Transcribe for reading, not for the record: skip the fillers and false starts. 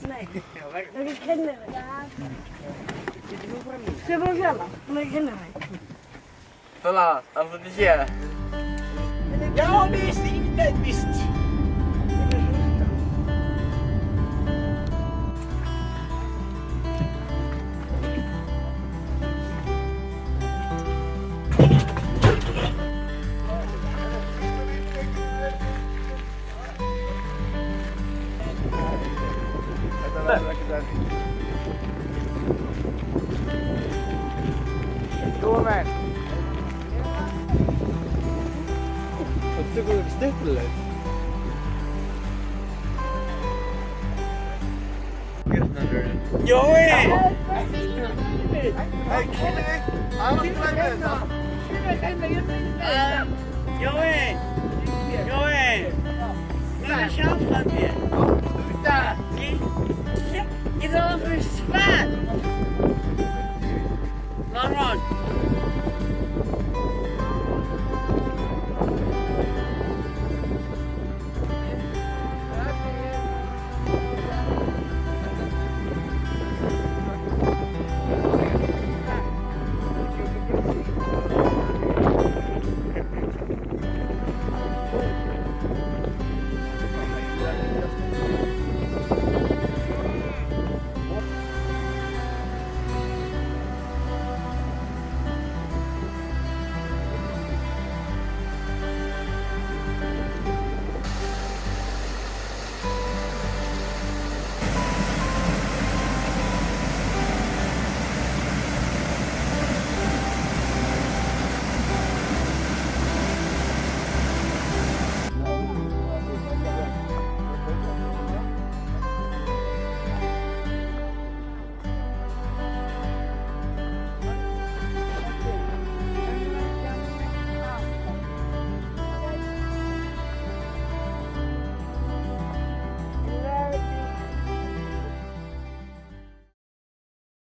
Nej, jag känner mig. Ska jag börja fjälla? Men jag känner mig. Kolla, alltså du ser. Ja visst, inte visst. Suomeen. Ottiko steppelet? Joey! Hej, Kille! Alla flämmer! Joey! Joey! Men tjafsar inte! Sluta! Idag försvann! Morgon!